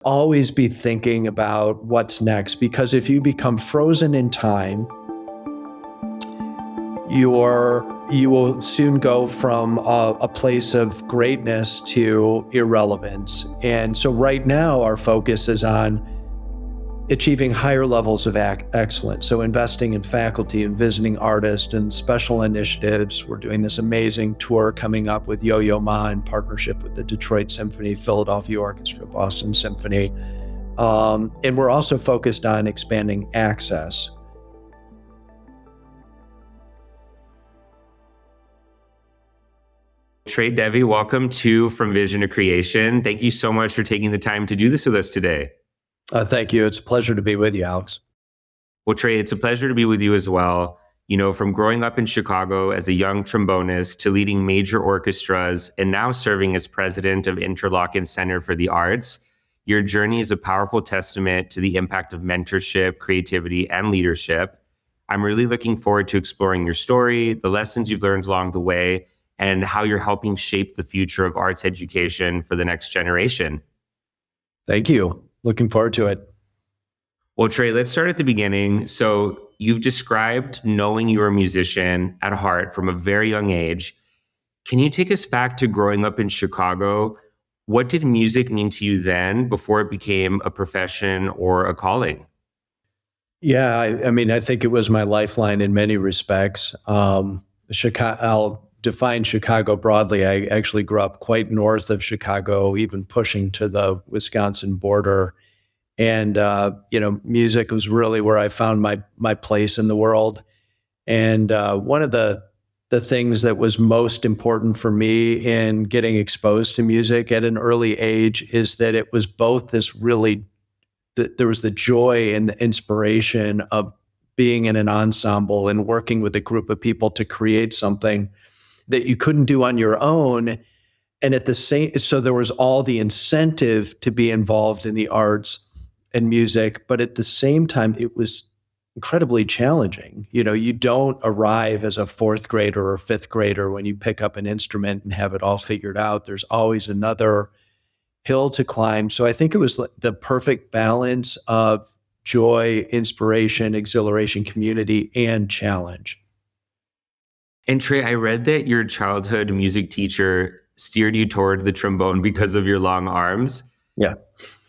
Always be thinking about what's next, because if you become frozen in time, you will soon go from a place of greatness to irrelevance. And so right now our focus is on achieving higher levels of excellence. So investing in faculty and visiting artists and special initiatives. We're doing this amazing tour coming up with Yo-Yo Ma in partnership with the Detroit Symphony, Philadelphia Orchestra, Boston Symphony. And we're also focused on expanding access. Trey Devey, welcome to From Vision to Creation. Thank you so much for taking the time to do this with us today. Thank you. It's a pleasure to be with you, Alex. Well, Trey, it's a pleasure to be with you as well. You know, from growing up in Chicago as a young trombonist to leading major orchestras and now serving as president of Interlochen Center for the Arts, your journey is a powerful testament to the impact of mentorship, creativity, and leadership. I'm really looking forward to exploring your story, the lessons you've learned along the way, and how you're helping shape the future of arts education for the next generation. Thank you. Looking forward to it. Well, Trey, let's start at the beginning. So you've described knowing you're a musician at heart from a very young age. Can you take us back to growing up in Chicago? What did music mean to you then before it became a profession or a calling? Yeah, I think it was my lifeline in many respects. I'll define Chicago broadly. I actually grew up quite north of Chicago, even pushing to the Wisconsin border. And, music was really where I found my place in the world. And one of the things that was most important for me in getting exposed to music at an early age is that it was both there was the joy and the inspiration of being in an ensemble and working with a group of people to create something that you couldn't do on your own. And so there was all the incentive to be involved in the arts and music, but at the same time, it was incredibly challenging. You know, you don't arrive as a fourth grader or fifth grader when you pick up an instrument and have it all figured out. There's always another hill to climb. So I think it was the perfect balance of joy, inspiration, exhilaration, community, and challenge. And Trey, I read that your childhood music teacher steered you toward the trombone because of your long arms. Yeah.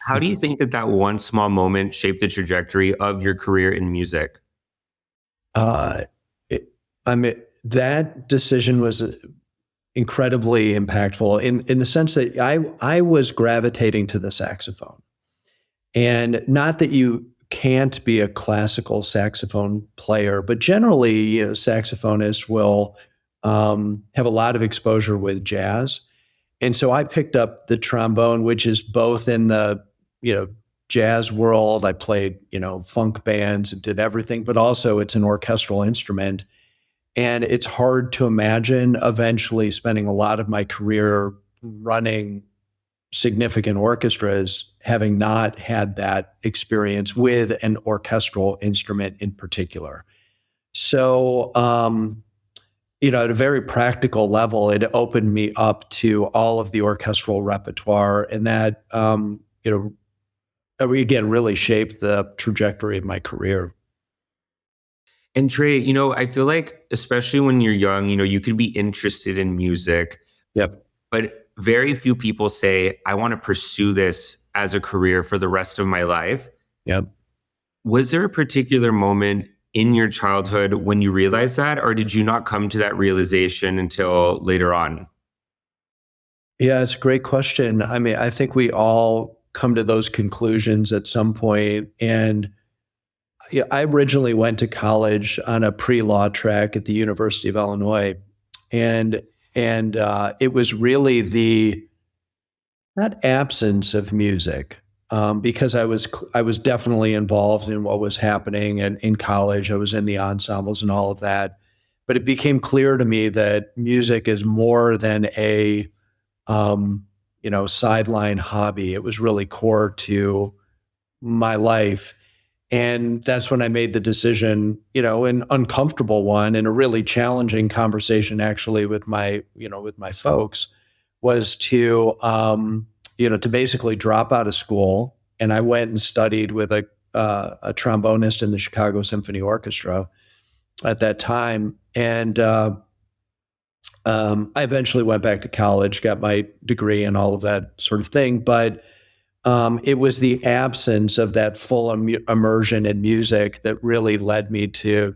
How do you think that one small moment shaped the trajectory of your career in music? That decision was incredibly impactful in the sense that I was gravitating to the saxophone. And not that you can't be a classical saxophone player, but generally, saxophonists will have a lot of exposure with jazz. And so I picked up the trombone, which is both in the, jazz world. I played, funk bands and did everything, but also it's an orchestral instrument. And it's hard to imagine eventually spending a lot of my career running significant orchestras, having not had that experience with an orchestral instrument in particular. So, at a very practical level, it opened me up to all of the orchestral repertoire, and that, again, really shaped the trajectory of my career. And Trey, I feel like, especially when you're young, you could be interested in music. Yep. But very few people say, I want to pursue this as a career for the rest of my life. Yep. Was there a particular moment in your childhood when you realized that, or did you not come to that realization until later on? Yeah, it's a great question. I think we all come to those conclusions at some point. And I originally went to college on a pre-law track at the University of Illinois. And it was really the not absence of music, because I was definitely involved in what was happening in college. I was in the ensembles and all of that, but it became clear to me that music is more than a sideline hobby. It was really core to my life. And that's when I made the decision, an uncomfortable one and a really challenging conversation actually with my folks, was to basically drop out of school and I went and studied with a trombonist in the Chicago Symphony Orchestra at that time. And I eventually went back to college, got my degree and all of that sort of thing. But it was the absence of that full immersion in music that really led me to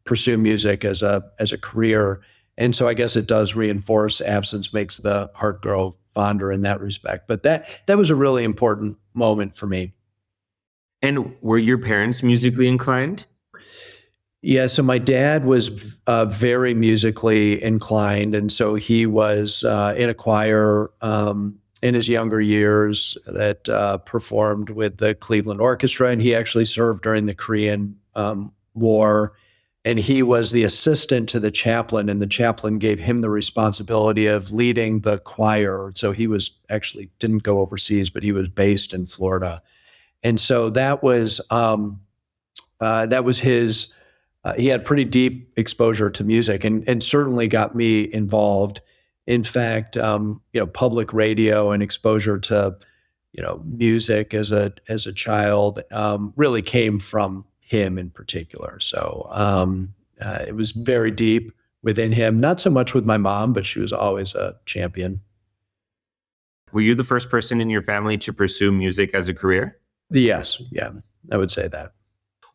pursue music as a career. And so I guess it does reinforce absence makes the heart grow fonder in that respect. But that was a really important moment for me. And were your parents musically inclined? Yeah, so my dad was very musically inclined, and so he was in a choir in his younger years that performed with the Cleveland Orchestra, and he actually served during the Korean War, and he was the assistant to the chaplain, and the chaplain gave him the responsibility of leading the choir. So he was actually didn't go overseas, but he was based in Florida, and so that was his. He had pretty deep exposure to music and certainly got me involved. In fact, public radio and exposure to, music as a child really came from him in particular. So it was very deep within him. Not so much with my mom, but she was always a champion. Were you the first person in your family to pursue music as a career? Yes, yeah, I would say that.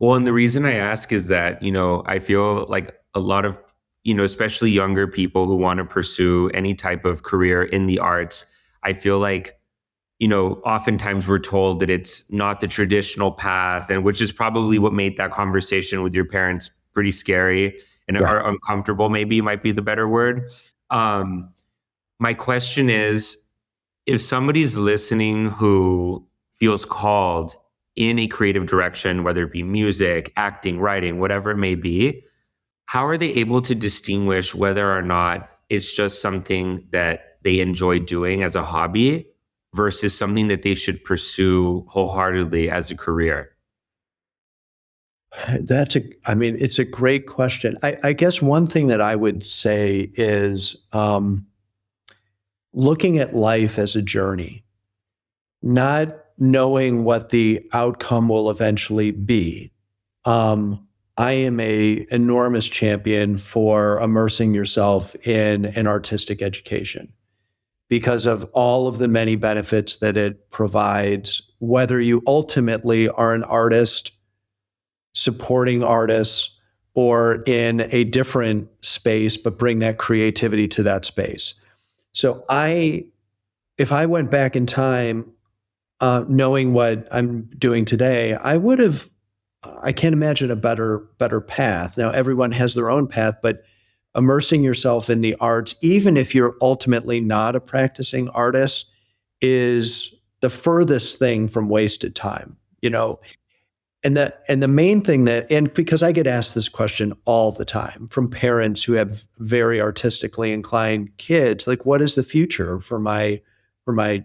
Well, and the reason I ask is that, I feel like a lot of, especially younger people who want to pursue any type of career in the arts, I feel like, oftentimes we're told that it's not the traditional path, and which is probably what made that conversation with your parents pretty scary and or uncomfortable, maybe might be the better word. My question is, if somebody's listening who feels called in a creative direction, whether it be music, acting, writing, whatever it may be, how are they able to distinguish whether or not it's just something that they enjoy doing as a hobby versus something that they should pursue wholeheartedly as a career? It's a great question. I guess one thing that I would say is looking at life as a journey, not knowing what the outcome will eventually be. I am a enormous champion for immersing yourself in an artistic education because of all of the many benefits that it provides, whether you ultimately are an artist, supporting artists, or in a different space, but bring that creativity to that space. So if I went back in time, knowing what I'm doing today, I can't imagine a better path. Now, everyone has their own path, but immersing yourself in the arts, even if you're ultimately not a practicing artist, is the furthest thing from wasted time, And the main thing and because I get asked this question all the time from parents who have very artistically inclined kids, like, what is the future for my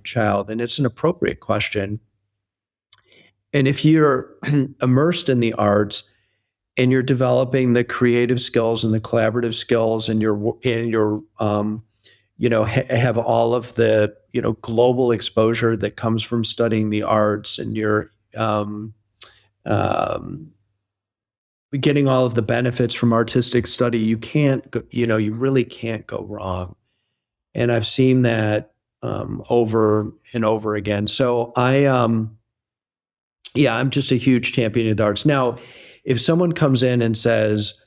child? And it's an appropriate question. And if you're immersed in the arts and you're developing the creative skills and the collaborative skills, and have all of the global exposure that comes from studying the arts, and you're getting all of the benefits from artistic study, you really can't go wrong. And I've seen that over and over again. So I'm just a huge champion of the arts. Now, if someone comes in and says,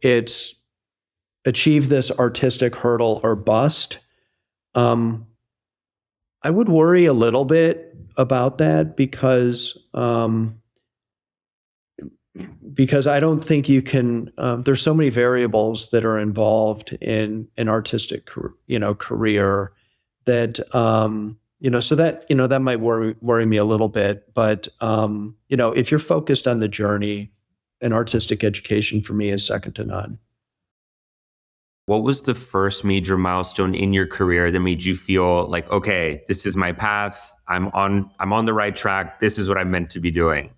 it's achieve this artistic hurdle or bust, I would worry a little bit about that because I don't think you can. There's so many variables that are involved in an artistic, career that so that might worry me a little bit. But if you're focused on the journey, an artistic education for me is second to none. What was the first major milestone in your career that made you feel like, okay, this is my path. I'm on the right track. This is what I'm meant to be doing?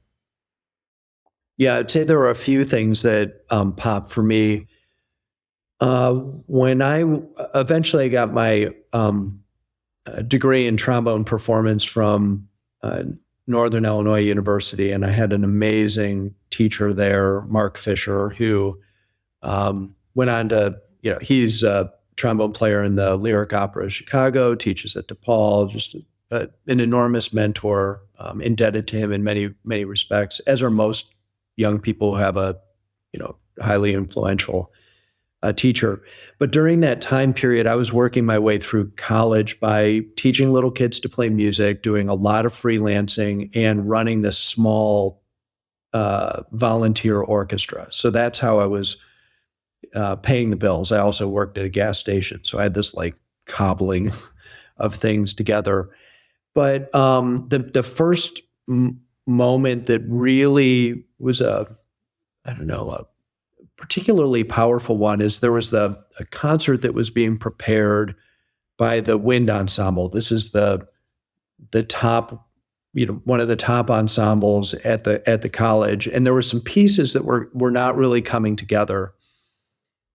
Yeah, I'd say there were a few things that popped for me. When I eventually got my a degree in trombone performance from uh, Northern Illinois University, and I had an amazing teacher there, Mark Fisher, who went on to, he's a trombone player in the Lyric Opera of Chicago, teaches at DePaul, just an enormous mentor, indebted to him in many, many respects, as are most young people who have a, highly influential teacher. But during that time period, I was working my way through college by teaching little kids to play music, doing a lot of freelancing, and running this small volunteer orchestra. So that's how I was paying the bills. I also worked at a gas station, so I had this like cobbling of things together. But the first moment that really was I don't know, a particularly powerful one is there was a concert that was being prepared by the wind ensemble. This is the top, one of the top ensembles at the college, and there were some pieces that were not really coming together,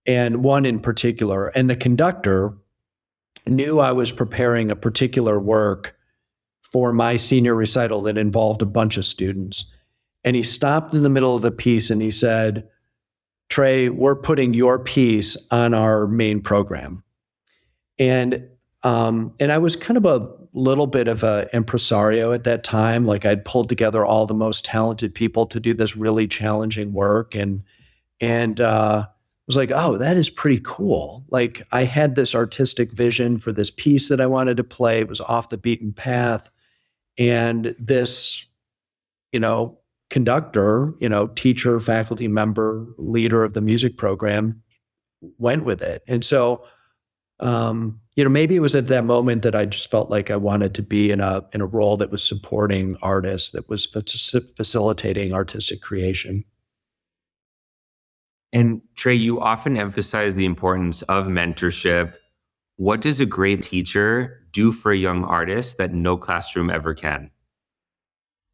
and one in particular. And the conductor knew I was preparing a particular work for my senior recital that involved a bunch of students, and he stopped in the middle of the piece and he said, "Trey, we're putting your piece on our main program." And I was kind of a little bit of an impresario at that time. Like I'd pulled together all the most talented people to do this really challenging work, and was like, "Oh, that is pretty cool." Like I had this artistic vision for this piece that I wanted to play. It was off the beaten path, and this, conductor, teacher, faculty member, leader of the music program went with it. And so, maybe it was at that moment that I just felt like I wanted to be in a role that was supporting artists, that was facilitating artistic creation. And Trey, you often emphasize the importance of mentorship. What does a great teacher do for a young artist that no classroom ever can?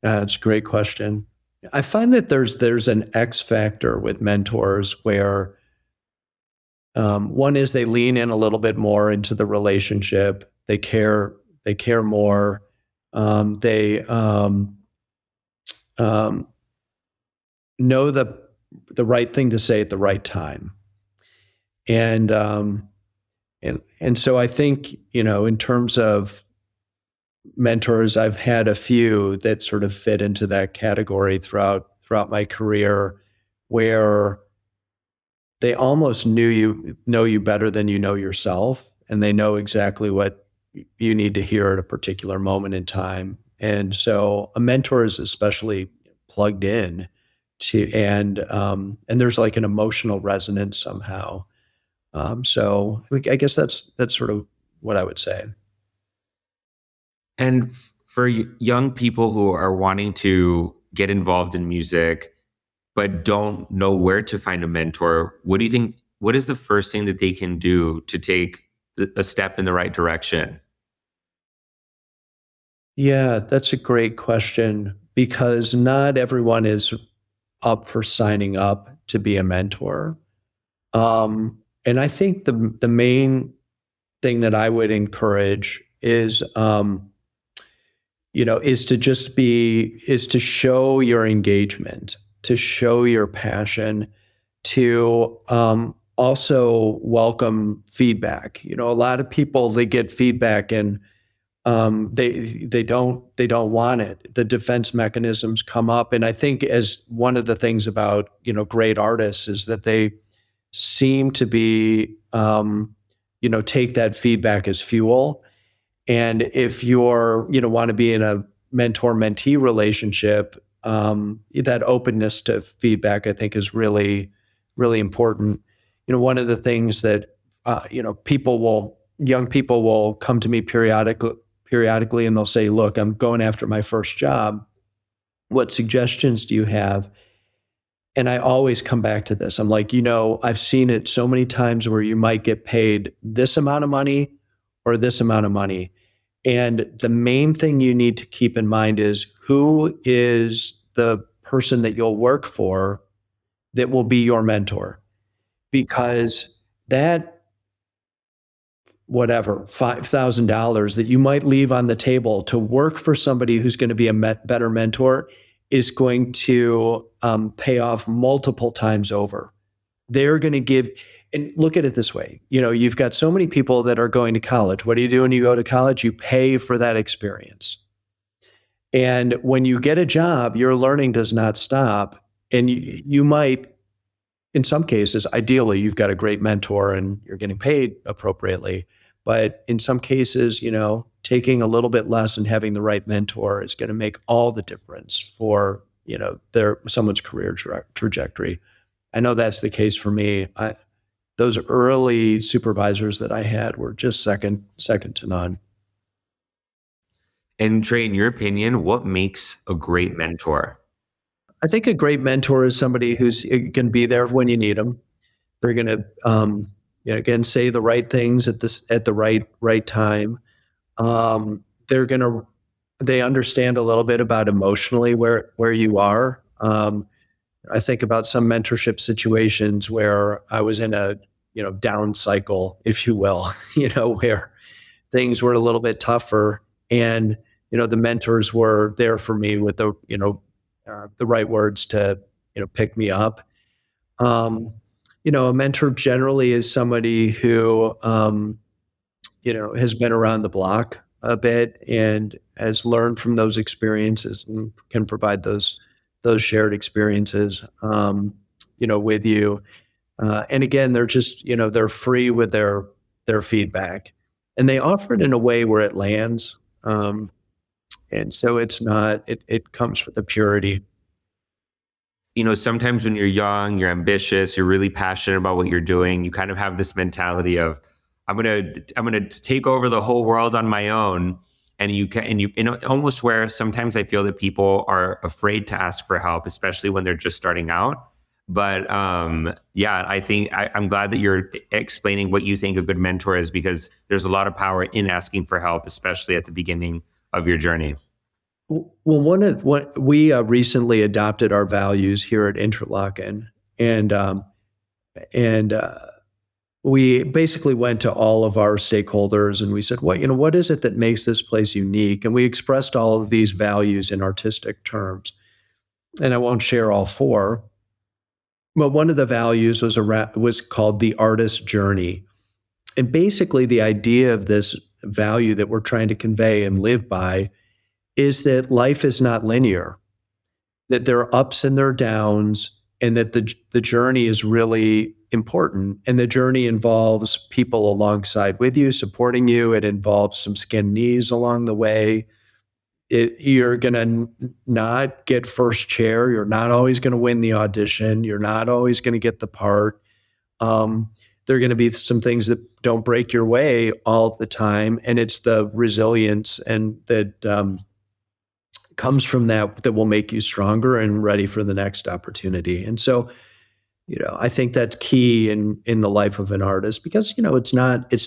That's a great question. I find that there's an X factor with mentors where one is they lean in a little bit more into the relationship. They care more. They know the right thing to say at the right time. And so I think, in terms of mentors, I've had a few that sort of fit into that category throughout my career, where they almost know you better than you know yourself, and they know exactly what you need to hear at a particular moment in time. And so a mentor is especially plugged in to, and there's like an emotional resonance somehow. So I guess that's sort of what I would say. And for young people who are wanting to get involved in music, but don't know where to find a mentor, what do you think? What is the first thing that they can do to take a step in the right direction? Yeah, that's a great question, because not everyone is up for signing up to be a mentor. And I think the main thing that I would encourage is to show your engagement, to show your passion, to also welcome feedback. A lot of people, they get feedback and they don't want it. The defense mechanisms come up, and I think as one of the things about great artists is that they seem to be take that feedback as fuel. And if you're want to be in a mentor-mentee relationship, that openness to feedback, I think, is really, really important. One of the things that young people will come to me periodically, and they'll say, "Look, I'm going after my first job. What suggestions do you have?" And I always come back to this. I'm like, I've seen it so many times where you might get paid this amount of money or this amount of money. And the main thing you need to keep in mind is, who is the person that you'll work for that will be your mentor? Because that whatever, $5,000 that you might leave on the table to work for somebody who's going to be a better mentor is going to pay off multiple times over. They're going to give, and look at it this way, you've got so many people that are going to college. What do you do when you go to college? You pay for that experience. And when you get a job, your learning does not stop. And you might, in some cases, ideally, you've got a great mentor and you're getting paid appropriately. But in some cases, taking a little bit less and having the right mentor is going to make all the difference for, someone's career trajectory. I know that's the case for me. Those early supervisors that I had were just second to none. And Trey, in your opinion, what makes a great mentor? I think a great mentor is somebody who's going to be there when you need them. They're going to, again, say the right things at the right time. They understand a little bit about emotionally where you are. I think about some mentorship situations where I was in a down cycle, if you will, where things were a little bit tougher, and the mentors were there for me with the right words to pick me up. A mentor generally is somebody who has been around the block a bit and has learned from those experiences and can provide those shared experiences with you. And again, they're just they're free with their feedback, and they offer it in a way where it lands. And so it's not, it comes with a purity. Sometimes when you're young, you're ambitious, you're really passionate about what you're doing, you kind of have this mentality of, I'm gonna take over the whole world on my own. And you almost where sometimes I feel that people are afraid to ask for help, especially when they're just starting out. But I think I'm glad that you're explaining what you think a good mentor is, because there's a lot of power in asking for help, especially at the beginning of your journey. Well, we recently adopted our values here at Interlochen, and we basically went to all of our stakeholders and we said, what is it that makes this place unique? And we expressed all of these values in artistic terms. And I won't share all four, but one of the values was called the artist journey. And basically the idea of this value that we're trying to convey and live by is that life is not linear, that there are ups and there are downs, and that the journey is really important. And the journey involves people alongside with you, supporting you. It involves some skinned knees along the way. You're going to not get first chair. You're not always going to win the audition. You're not always going to get the part. There are going to be some things that don't break your way all the time. And it's the resilience and that comes from that will make you stronger and ready for the next opportunity. And so, I think that's key in the life of an artist, because, it's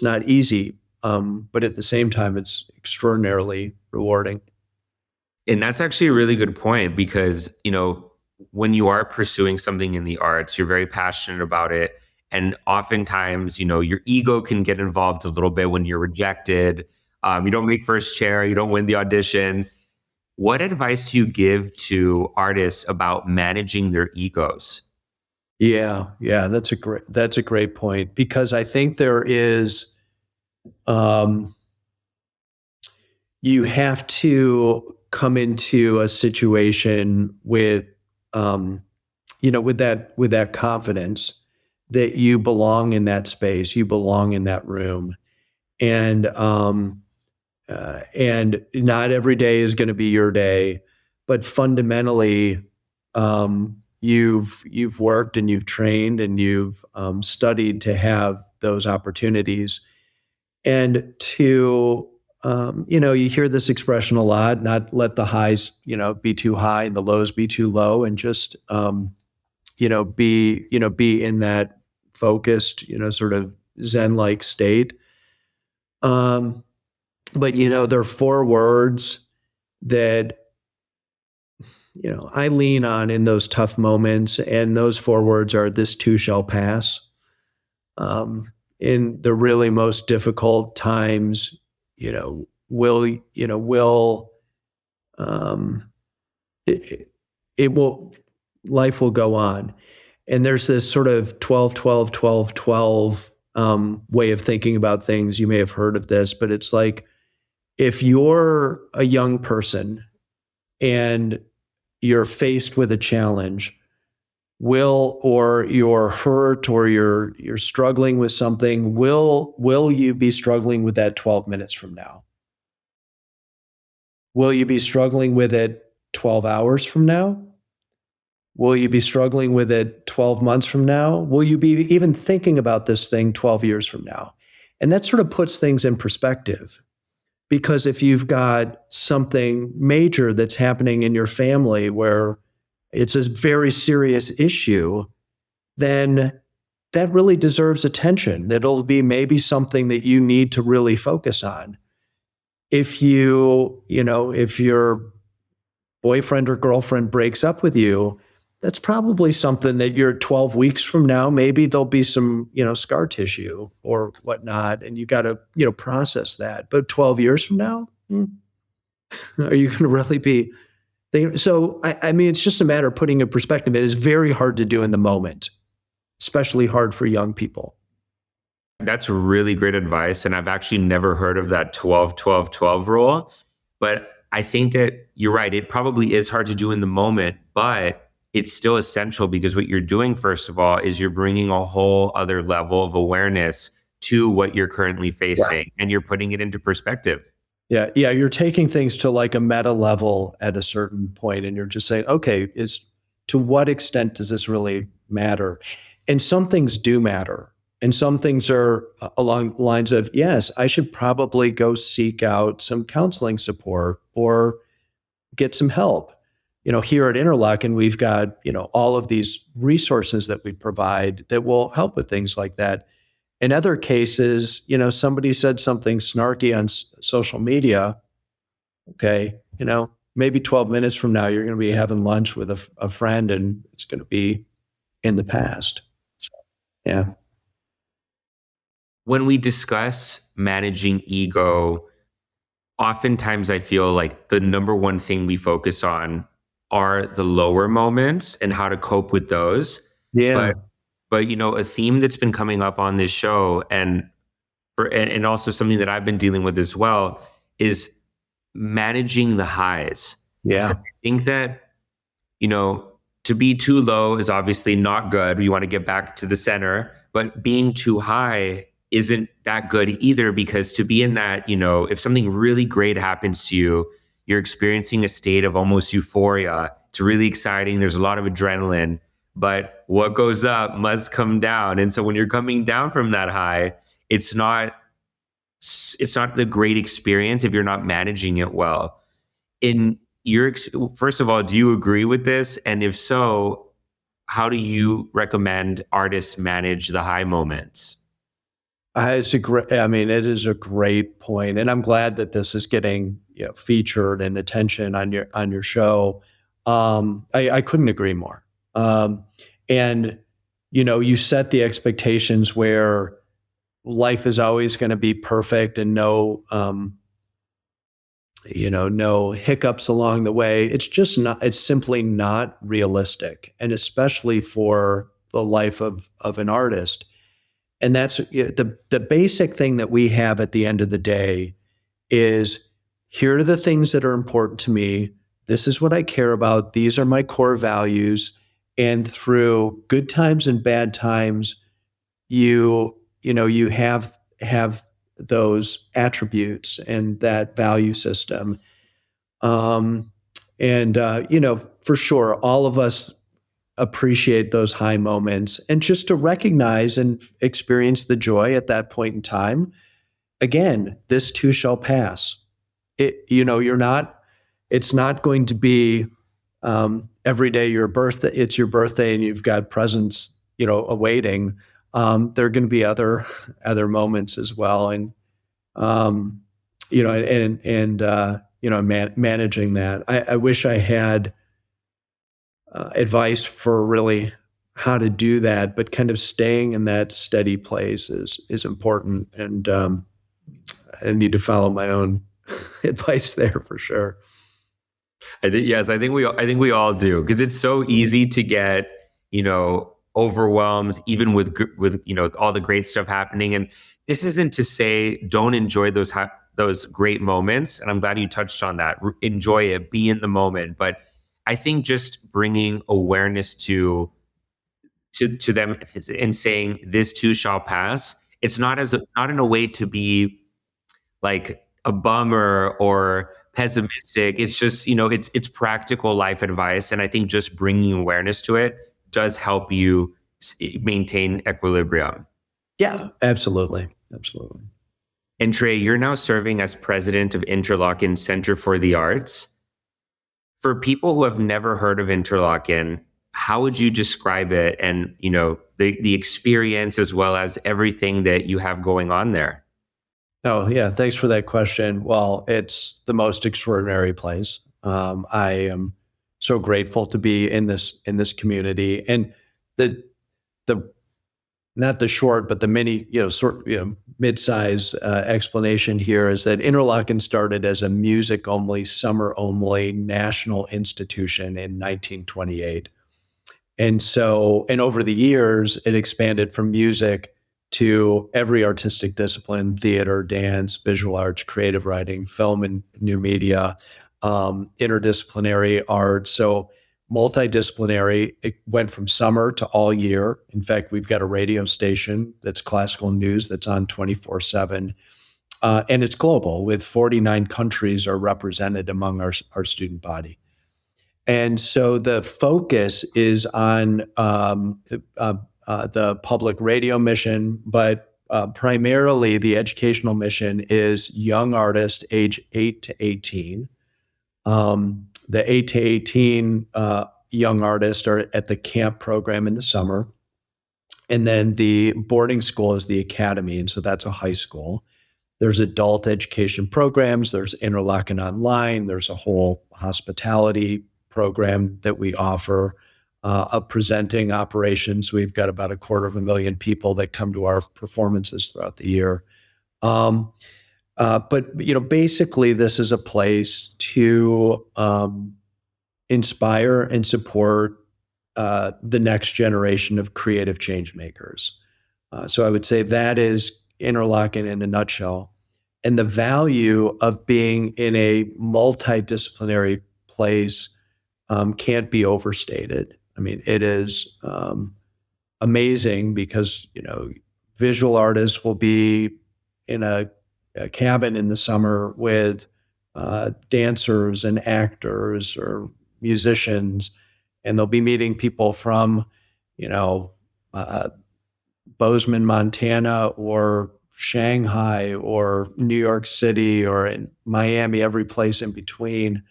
not easy, but at the same time, it's extraordinarily rewarding. And that's actually a really good point, because, when you are pursuing something in the arts, you're very passionate about it. And oftentimes, your ego can get involved a little bit when you're rejected. You don't make first chair, you don't win the audition. What advice do you give to artists about managing their egos? Yeah, that's a great point, because I think there is, you have to come into a situation with, with that confidence that you belong in that space, you belong in that room, and not every day is going to be your day, but fundamentally, you've worked and you've trained and you've studied to have those opportunities, and to you hear this expression a lot: not let the highs be too high and the lows be too low, and just be in that focused sort of Zen-like state. But there are four words that I lean on in those tough moments, and those four words are: "This too shall pass." in the really most difficult times, um, it, it will, life will go on. And there's this sort of 12, 12, 12, 12 way of thinking about things. You may have heard of this, but it's like, if you're a young person and you're faced with a challenge, or you're hurt, or you're struggling with something, will you be struggling with that 12 minutes from now? Will you be struggling with it 12 hours from now? Will you be struggling with it 12 months from now? Will you be even thinking about this thing 12 years from now? And that sort of puts things in perspective. Because if you've got something major that's happening in your family where it's a very serious issue, then that really deserves attention. That'll be maybe something that you need to really focus on. If if your boyfriend or girlfriend breaks up with you, that's probably something that you're 12 weeks from now, maybe there'll be some, scar tissue or whatnot, and you got to, process that. But 12 years from now, are you going to really be there? So, I mean, it's just a matter of putting in perspective. It is very hard to do in the moment, especially hard for young people. That's really great advice. And I've actually never heard of that 12, 12, 12 rule. But I think that you're right. It probably is hard to do in the moment, but it's still essential, because what you're doing, first of all, is you're bringing a whole other level of awareness to what you're currently facing, and you're putting it into perspective. Yeah. You're taking things to like a meta level at a certain point, and you're just saying, okay, to what extent does this really matter? And some things do matter. And some things are along the lines of, yes, I should probably go seek out some counseling support or get some help. Here at Interlochen, we've got, all of these resources that we provide that will help with things like that. In other cases, somebody said something snarky on social media. Okay. Maybe 12 minutes from now, you're going to be having lunch with a friend, and it's going to be in the past. So, yeah. When we discuss managing ego, oftentimes I feel like the number one thing we focus on are the lower moments and how to cope with those. Yeah. But a theme that's been coming up on this show, and also something that I've been dealing with as well, is managing the highs. Yeah. I think that, to be too low is obviously not good. You want to get back to the center, but being too high isn't that good either, because to be in that, if something really great happens to you, you're experiencing a state of almost euphoria. It's really exciting. There's a lot of adrenaline, but what goes up must come down. And so when you're coming down from that high, it's not the great experience if you're not managing it well. First of all, do you agree with this? And if so, how do you recommend artists manage the high moments? It is a great point, and I'm glad that this is getting featured and attention on your show. I couldn't agree more. And you set the expectations where life is always going to be perfect and no hiccups along the way. It's just not. It's simply not realistic, and especially for the life of an artist. And that's the basic thing that we have at the end of the day is, here are the things that are important to me. This is what I care about. These are my core values. And through good times and bad times, you have those attributes and that value system. For sure, all of us appreciate those high moments, and just to recognize and experience the joy at that point in time. Again, this too shall pass. It's not going to be every day it's your birthday and you've got presents, awaiting. There are going to be other moments as well. And, managing that. I wish I had advice for really how to do that, but kind of staying in that steady place is important. And I need to follow my own advice there for sure. I think we all do, because it's so easy to get, overwhelmed, even with all the great stuff happening. And this isn't to say don't enjoy those great moments. And I'm glad you touched on that. Enjoy it, be in the moment. But I think just bringing awareness to them and saying this too shall pass. It's not in a way to be like a bummer or pessimistic. It's just, it's practical life advice. And I think just bringing awareness to it does help you maintain equilibrium. Yeah, absolutely. Absolutely. And Trey, you're now serving as president of Interlochen Center for the Arts. For people who have never heard of Interlochen, how would you describe it, and the experience as well as everything that you have going on there? Oh, yeah. Thanks for that question. Well, it's the most extraordinary place. I am so grateful to be in this community, and the not the short, but the mini, mid-size explanation here is that Interlochen started as a music only, summer only national institution in 1928. And over the years, it expanded from music to every artistic discipline: theater, dance, visual arts, creative writing, film and new media, interdisciplinary art. So multidisciplinary. It went from summer to all year. In fact, we've got a radio station that's classical news that's on 24/7. And it's global, with 49 countries are represented among our student body. And so the focus is on the public radio mission, but primarily the educational mission is young artists age 8 to 18. The 8 to 18 young artists are at the camp program in the summer. And then the boarding school is the academy. And so that's a high school. There's adult education programs. There's Interlochen Online. There's a whole hospitality program that we offer, of presenting operations. We've got about 250,000 people that come to our performances throughout the year. But basically, this is a place to inspire and support the next generation of creative change makers. So I would say that is Interlochen in a nutshell. And the value of being in a multidisciplinary place can't be overstated. I mean, it is amazing because, visual artists will be in a cabin in the summer with dancers and actors or musicians, and they'll be meeting people from, Bozeman, Montana, or Shanghai, or New York City, or in Miami, every place in between,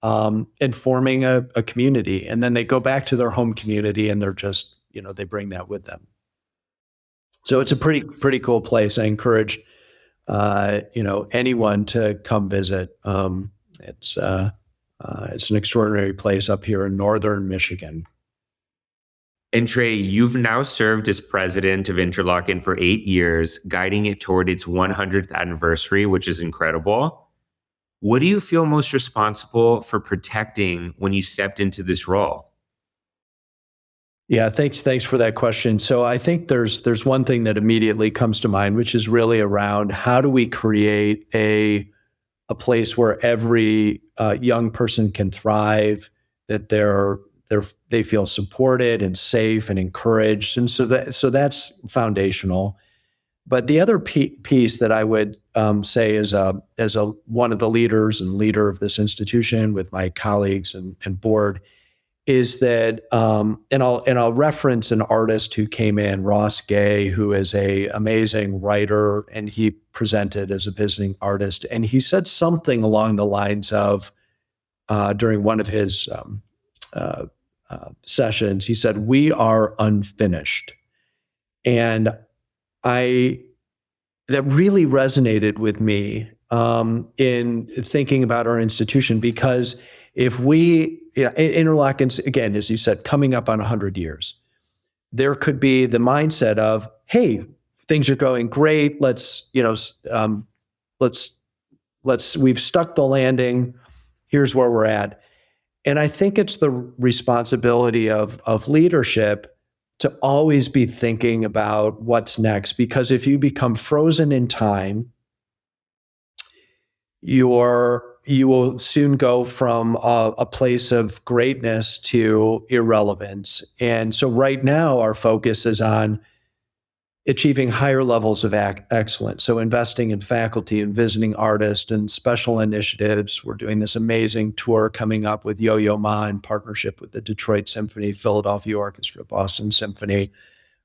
and forming a community. And then they go back to their home community, and they're just, they bring that with them. So it's a pretty cool place. I encourage anyone to come visit. It's an extraordinary place up here in northern Michigan. And Trey, you've now served as president of Interlochen for 8 years, guiding it toward its 100th anniversary, which is incredible. What do you feel most responsible for protecting when you stepped into this role? Yeah, thanks for that question. So I think there's one thing that immediately comes to mind, which is really around how do we create a place where every young person can thrive, that they feel supported and safe and encouraged, and so that's foundational. But the other piece that I would say as one of the leaders and leader of this institution with my colleagues and board is that, and I'll reference an artist who came in, Ross Gay, who is an amazing writer, and he presented as a visiting artist, and he said something along the lines of, during one of his sessions, he said, "We are unfinished," and that really resonated with me in thinking about our institution, because if Interlochen's, again, as you said, coming up on 100 years. there could be the mindset of, hey, things are going great. Let's we've stuck the landing. Here's where we're at. And I think it's the responsibility of leadership to always be thinking about what's next. Because if you become frozen in time, you will soon go from a place of greatness to irrelevance. And so right now, our focus is on achieving higher levels of excellence. So investing in faculty and visiting artists and special initiatives. We're doing this amazing tour coming up with Yo-Yo Ma in partnership with the Detroit Symphony, Philadelphia Orchestra, Boston Symphony.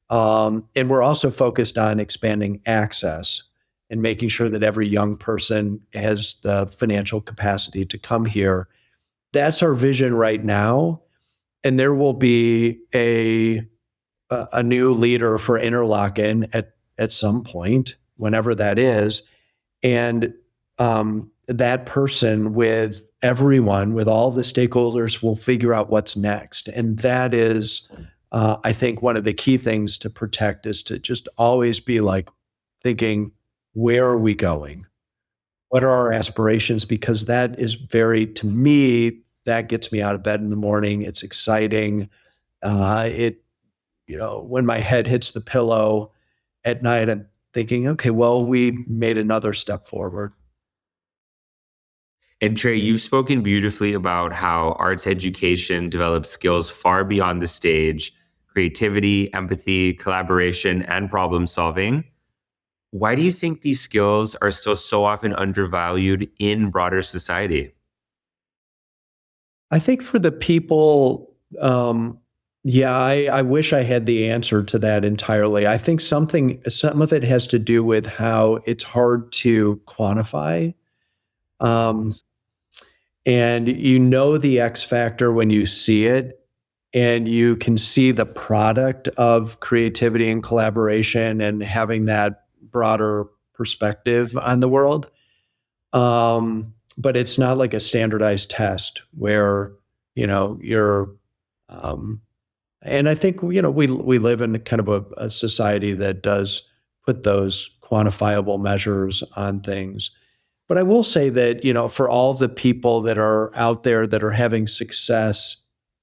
And we're also focused on expanding access and making sure that every young person has the financial capacity to come here. That's our vision right now. And there will be a new leader for Interlochen at some point, whenever that is. And that person with everyone, with all the stakeholders, will figure out what's next. And that is, I think, one of the key things to protect is to just always be like thinking, where are we going? What are our aspirations? Because that is to me, that gets me out of bed in the morning. It's exciting. When my head hits the pillow at night, I'm thinking, okay, well, we made another step forward. And Trey, you've spoken beautifully about how arts education develops skills far beyond the stage: creativity, empathy, collaboration, and problem solving. Why do you think these skills are still so often undervalued in broader society? I think for the people, I wish I had the answer to that entirely. I think some of it has to do with how it's hard to quantify. Um, and the X factor when you see it, and you can see the product of creativity and collaboration and having that broader perspective on the world. But it's not like a standardized test where, you're, and I think, we live in kind of a society that does put those quantifiable measures on things. But I will say that, for all the people that are out there that are having success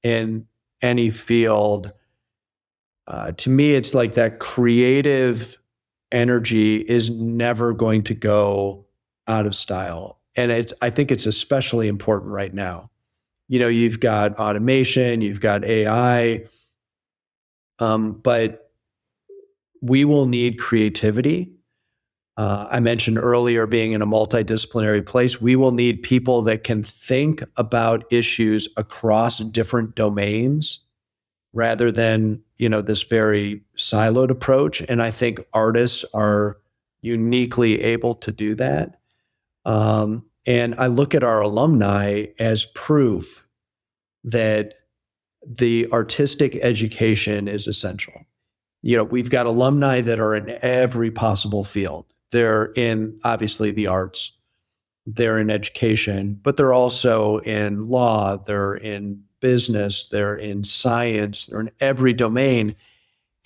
in any field, to me, it's like that creative energy is never going to go out of style. And I think it's especially important right now. You've got automation, you've got AI, but we will need creativity. I mentioned earlier being in a multidisciplinary place. We will need people that can think about issues across different domains rather than, this very siloed approach. And I think artists are uniquely able to do that. And I look at our alumni as proof that the artistic education is essential. We've got alumni that are in every possible field. They're in, obviously, the arts, they're in education, but they're also in law, they're in business, they're in science, they're in every domain.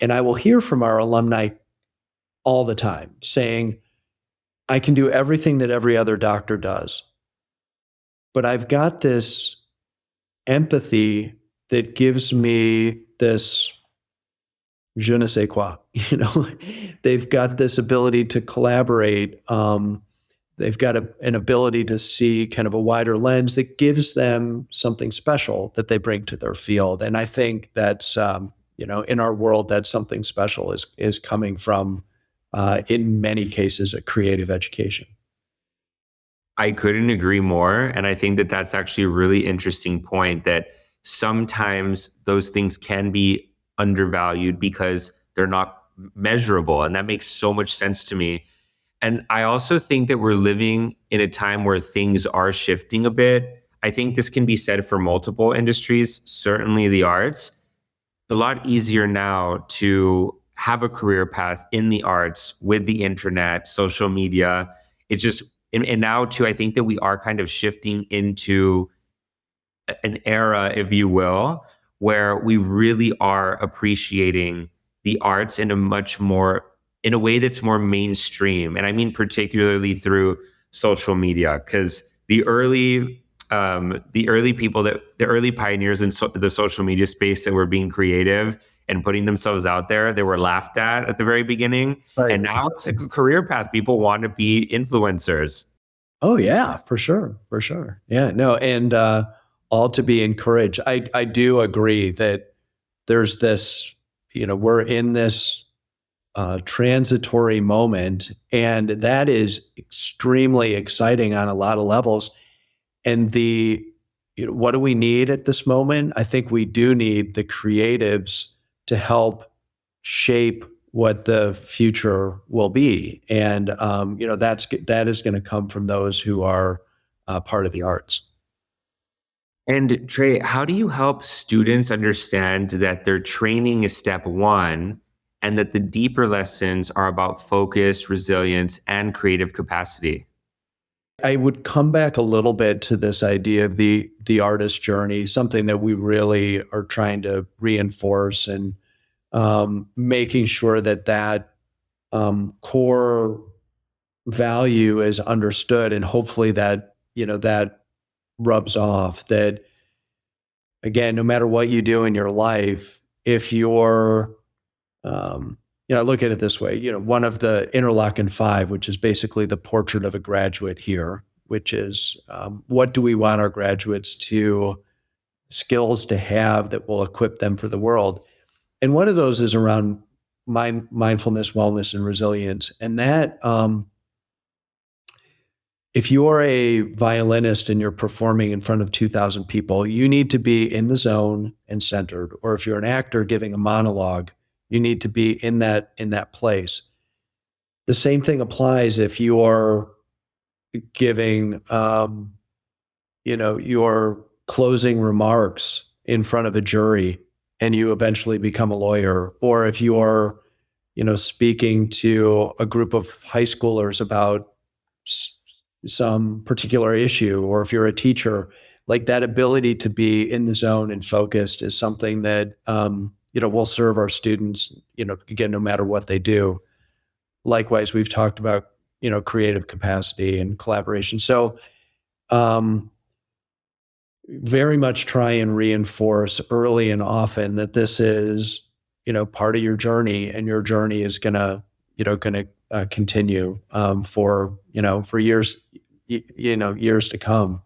And I will hear from our alumni all the time saying, I can do everything that every other doctor does, but I've got this empathy that gives me this je ne sais quoi. They've got this ability to collaborate. They've got an ability to see kind of a wider lens that gives them something special that they bring to their field. And I think that's, in our world, that something special is coming from, in many cases, a creative education. I couldn't agree more. And I think that that's actually a really interesting point, that sometimes those things can be undervalued because they're not measurable. And that makes so much sense to me. And I also think that we're living in a time where things are shifting a bit. I think this can be said for multiple industries, certainly the arts. It's a lot easier now to have a career path in the arts with the internet, social media. It's just, and now too, I think that we are kind of shifting into an era, if you will, where we really are appreciating the arts in a way that's more mainstream. And I mean, particularly through social media, because the early pioneers in the social media space that were being creative and putting themselves out there, they were laughed at the very beginning. Right. And now it's like a career path. People want to be influencers. Oh yeah, for sure, for sure. Yeah, no, and all to be encouraged. I do agree that there's this, we're in this transitory moment, and that is extremely exciting on a lot of levels. And what do we need at this moment? I think we do need the creatives to help shape what the future will be, and that is going to come from those who are part of the arts. And Trey, how do you help students understand that their training is step one and that the deeper lessons are about focus, resilience, and creative capacity? I would come back a little bit to this idea of the artist journey, something that we really are trying to reinforce, and making sure that core value is understood, and hopefully that rubs off. That, again, no matter what you do in your life, if you're look at it this way, one of the Interlochen Five, which is basically the portrait of a graduate here, which is what do we want our graduates skills to have that will equip them for the world. And one of those is around mindfulness, wellness, and resilience. And that, if you're a violinist and you're performing in front of 2,000 people, you need to be in the zone and centered. Or if you're an actor giving a monologue, you need to be in that place. The same thing applies if you're giving, your closing remarks in front of a jury and you eventually become a lawyer, or if you're, speaking to a group of high schoolers about some particular issue, or if you're a teacher, like that ability to be in the zone and focused is something that, will serve our students, again, no matter what they do. Likewise, we've talked about, creative capacity and collaboration. So, very much try and reinforce early and often that this is, part of your journey, and your journey is gonna continue for years, years to come.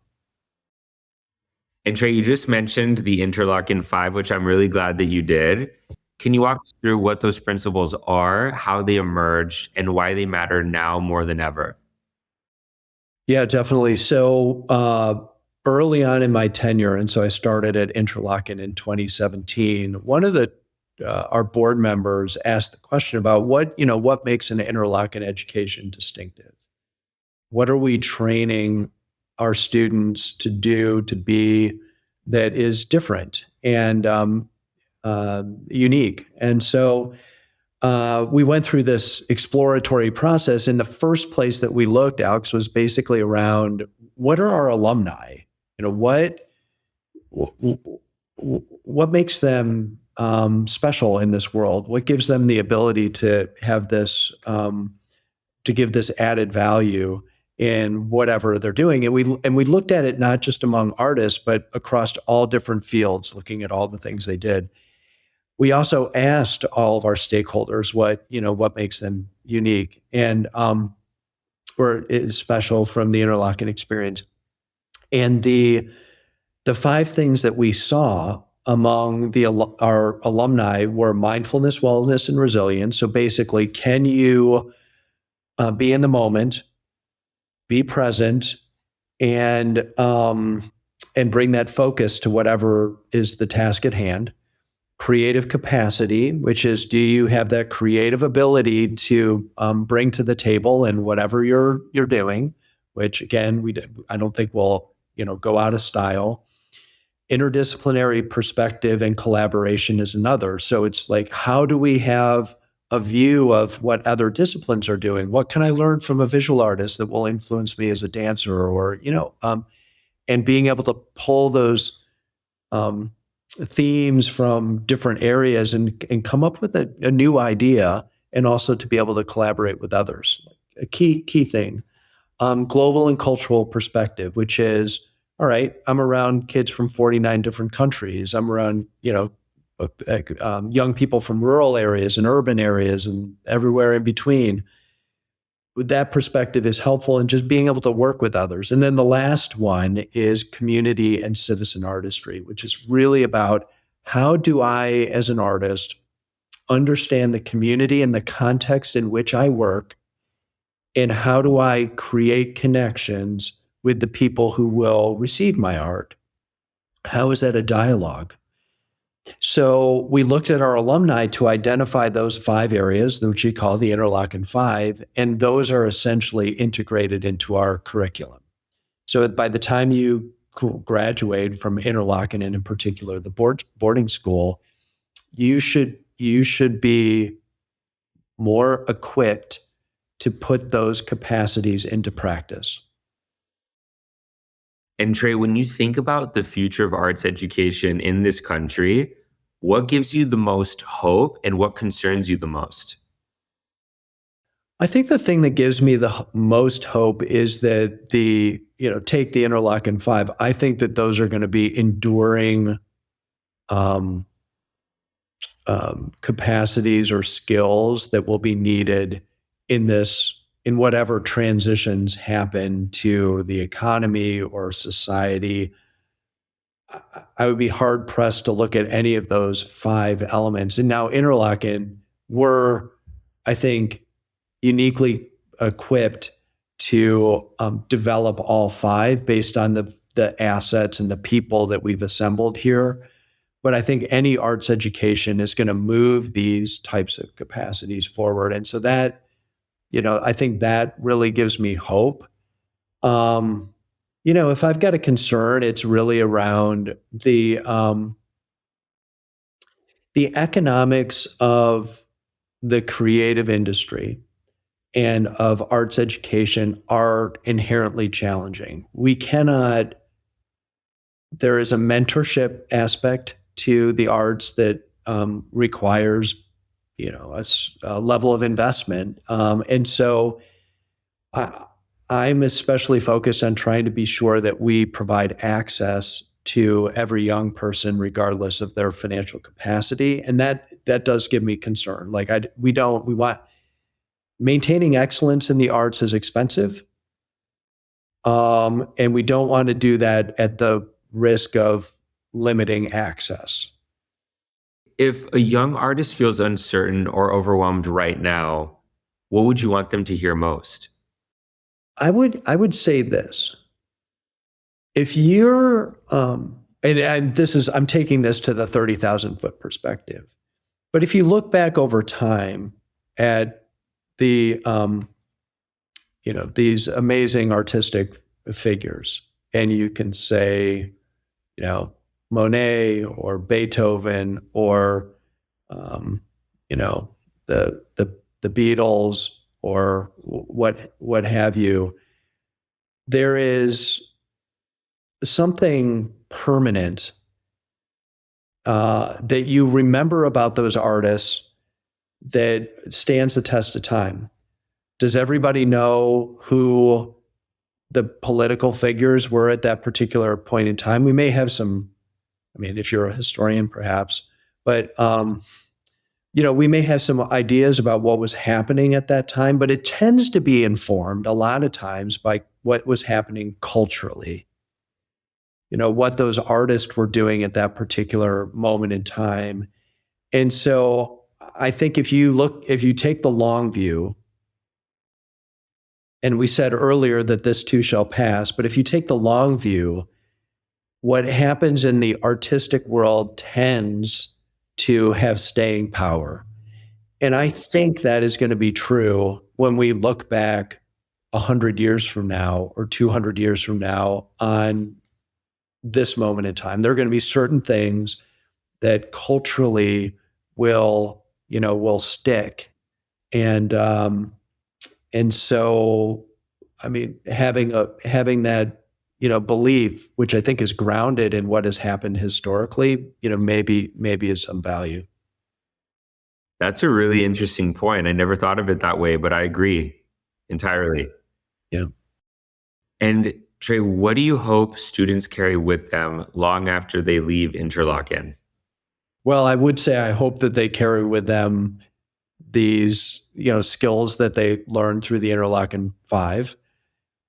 And Trey, you just mentioned the Interlochen Five, which I'm really glad that you did. Can you walk us through what those principles are, how they emerged, and why they matter now more than ever? Yeah, definitely. So early on in my tenure, and so I started at Interlochen in 2017. One of our board members asked the question about what makes an Interlochen education distinctive. What are we training our students to do to be that is different and unique? And so we went through this exploratory process. And the first place that we looked, Alex, was basically around what are our alumni? What makes them special in this world? What gives them the ability to have this, to give this added value in whatever they're doing? And we looked at it not just among artists, but across all different fields, looking at all the things they did. We also asked all of our stakeholders what makes them unique and or is special from the Interlochen experience. And the five things that we saw among our alumni were mindfulness, wellness, and resilience. So basically, can you be in the moment, be present, and bring that focus to whatever is the task at hand? Creative capacity, which is, do you have that creative ability to bring to the table in whatever you're doing? Which again, I don't think will go out of style. Interdisciplinary perspective and collaboration is another. So it's like, how do we have a view of what other disciplines are doing? What can I learn from a visual artist that will influence me as a dancer? Or and being able to pull those themes from different areas and come up with a new idea, and also to be able to collaborate with others. A key thing. Global and cultural perspective, which is, all right, I'm around kids from 49 different countries. I'm around, young people from rural areas and urban areas and everywhere in between. That perspective is helpful in just being able to work with others. And then the last one is community and citizen artistry, which is really about how do I, as an artist, understand the community and the context in which I work, and how do I create connections with the people who will receive my art? How is that a dialogue? So we looked at our alumni to identify those 5 areas, which we call the Interlochen Five, and those are essentially integrated into our curriculum. So by the time you graduate from Interlochen, and in particular the boarding school, you should be more equipped to put those capacities into practice. And Trey, when you think about the future of arts education in this country, what gives you the most hope and what concerns you the most? I think the thing that gives me the most hope is that take the Interlochen Five. I think that those are going to be enduring capacities or skills that will be needed in whatever transitions happen to the economy or society. I would be hard pressed to look at any of those 5 elements. And now Interlochen, we're, I think, uniquely equipped to develop all 5 based on the assets and the people that we've assembled here. But I think any arts education is going to move these types of capacities forward. And so that, I think that really gives me hope. If I've got a concern, it's really around the economics of the creative industry and of arts education are inherently challenging. There is a mentorship aspect to the arts that requires, a level of investment. And so I'm especially focused on trying to be sure that we provide access to every young person, regardless of their financial capacity. And that does give me concern. Like we want maintaining excellence in the arts is expensive. And we don't want to do that at the risk of limiting access. If a young artist feels uncertain or overwhelmed right now, what would you want them to hear most? I would say this. If you're, and this is, I'm taking this to the 30,000 foot perspective, but if you look back over time at the, these amazing artistic figures, and you can say, Monet or Beethoven or, the Beatles or what have you, there is something permanent that you remember about those artists that stands the test of time. Does everybody know who the political figures were at that particular point in time? We may have some, if you're a historian perhaps, but we may have some ideas about what was happening at that time, but it tends to be informed a lot of times by what was happening culturally. What those artists were doing at that particular moment in time. And so I think if you take the long view, and we said earlier that this too shall pass, but if you take the long view, what happens in the artistic world tends to have staying power. And I think that is going to be true when we look back 100 years from now or 200 years from now on this moment in time. There are going to be certain things that culturally will stick. And so, having that belief, which I think is grounded in what has happened historically, maybe is some value. That's a really interesting point. I never thought of it that way, but I agree entirely. Yeah. And Trey, what do you hope students carry with them long after they leave Interlochen? Well, I would say I hope that they carry with them these, skills that they learned through the Interlochen Five.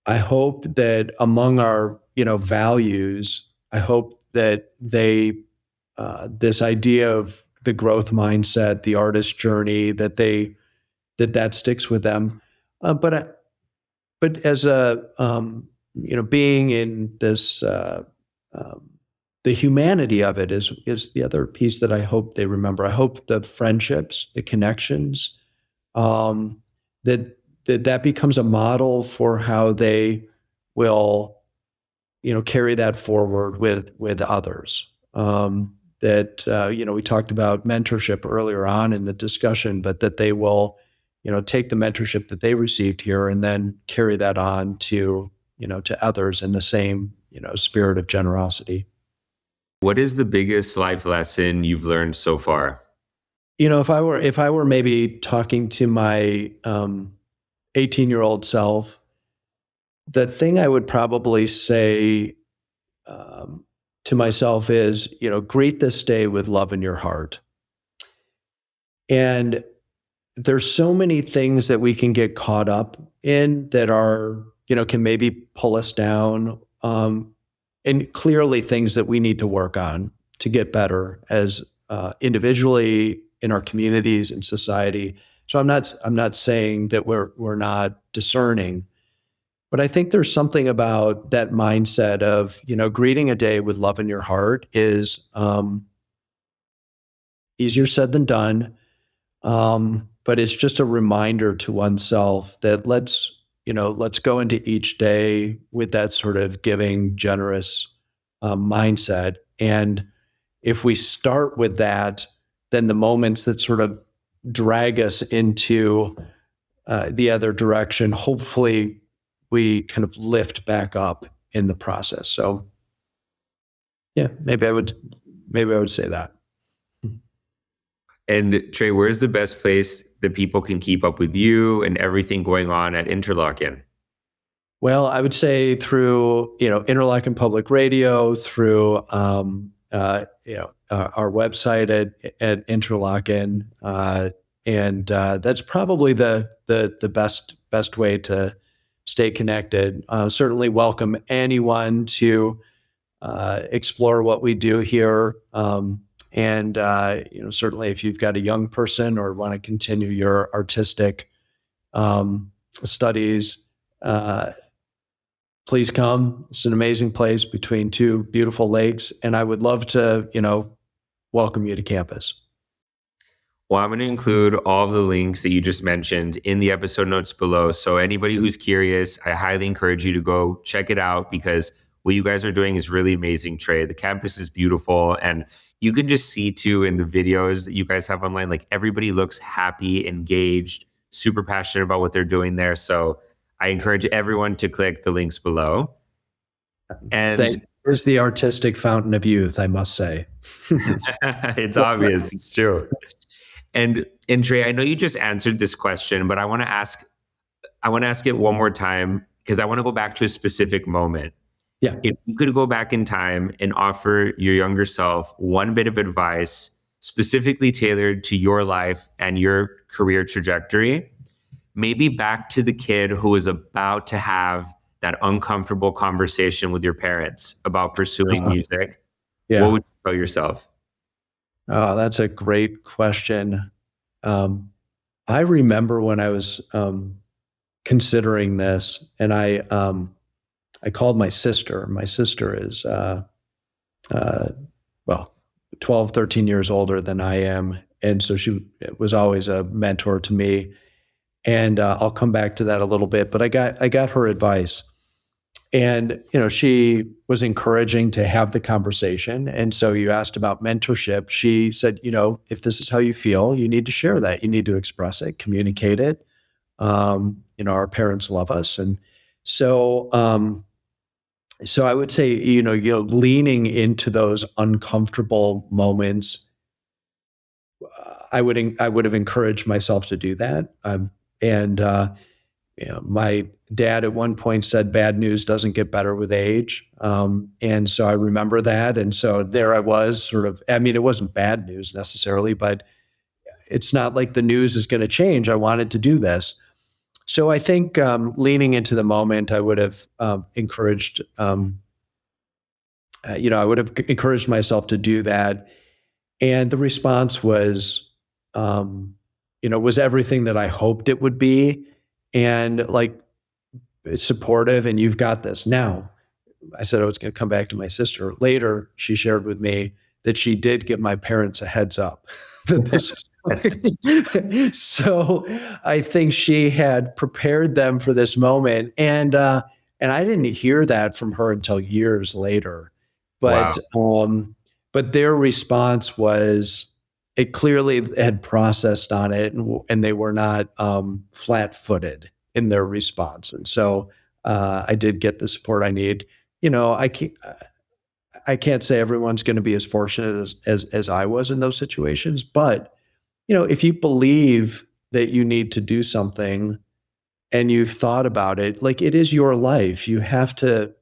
I hope that among our, values, I hope that this idea of the growth mindset, the artist journey, that sticks with them. But as being in this, the humanity of it is the other piece that I hope they remember. I hope the friendships, the connections, um, that that becomes a model for how they will, carry that forward with others. We talked about mentorship earlier on in the discussion, but that they will, take the mentorship that they received here and then carry that on to others in the same, spirit of generosity. What is the biggest life lesson you've learned so far? If I were maybe talking to my 18-year-old self, the thing I would probably say to myself is, greet this day with love in your heart. And there's so many things that we can get caught up in that are, can maybe pull us down. And clearly things that we need to work on to get better as individually in our communities and society. So I'm not saying that we're not discerning, but I think there's something about that mindset of, greeting a day with love in your heart is easier said than done. But it's just a reminder to oneself that let's go into each day with that sort of giving, generous mindset. And if we start with that, then the moments that sort of drag us into the other direction, hopefully we kind of lift back up in the process. So yeah, maybe I would say that. And Trey, where's the best place that people can keep up with you and everything going on at Interlochen? Well, I would say through, Interlochen Public Radio, through, our website at Interlochen, and that's probably the best way to stay connected. Certainly welcome anyone to explore what we do here. And certainly if you've got a young person or want to continue your artistic studies, please come. It's an amazing place between two beautiful lakes, and I would love to, welcome you to campus. Well, I'm going to include all of the links that you just mentioned in the episode notes below. So anybody who's curious, I highly encourage you to go check it out because what you guys are doing is really amazing, Trey. The campus is beautiful. And you can just see too in the videos that you guys have online, like everybody looks happy, engaged, super passionate about what they're doing there. So I encourage everyone to click the links below. And there's the artistic fountain of youth, I must say. It's obvious. It's true. And Trey, I know you just answered this question, but I want to ask it one more time because I want to go back to a specific moment. Yeah. If you could go back in time and offer your younger self one bit of advice specifically tailored to your life and your career trajectory, maybe back to the kid who is about to have that uncomfortable conversation with your parents about pursuing music, what would you tell yourself? Oh, that's a great question. I remember when I was considering this, and I called my sister. My sister is, 12, 13 years older than I am. And so she was always a mentor to me. And I'll come back to that a little bit, but I got her advice. And, she was encouraging to have the conversation. And so you asked about mentorship. She said, if this is how you feel, you need to share that. You need to express it, communicate it. Our parents love us. And so So I would say, leaning into those uncomfortable moments, I would have encouraged myself to do that. And my dad at one point said, "Bad news doesn't get better with age," and so I remember that. And so there I was, sort of. I mean, it wasn't bad news necessarily, but it's not like the news is going to change. I wanted to do this, so I think leaning into the moment, I would have encouraged. I would have encouraged myself to do that. And the response was, was everything that I hoped it would be, and like supportive. And you've got this. Now, I said I was going to come back to my sister later. She shared with me that she did give my parents a heads up that this is. So I think she had prepared them for this moment, and I didn't hear that from her until years later. Wow. But their response was, it clearly had processed on it, and they were not flat-footed in their response. And so I did get the support I need. I can't say everyone's going to be as fortunate as I was in those situations, but if you believe that you need to do something and you've thought about it, like, it is your life. You have to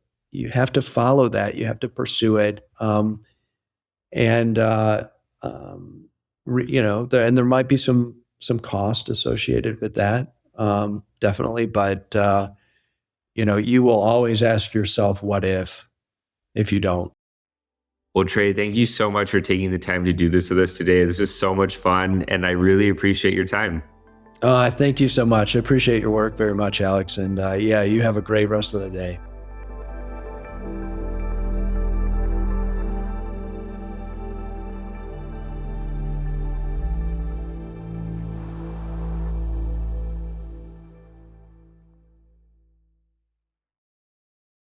follow that. You have to pursue it. And and there might be some cost associated with that, definitely. But you will always ask yourself, what if you don't? Well, Trey, thank you so much for taking the time to do this with us today. This is so much fun, and I really appreciate your time. Thank you so much. I appreciate your work very much, Alex. And you have a great rest of the day.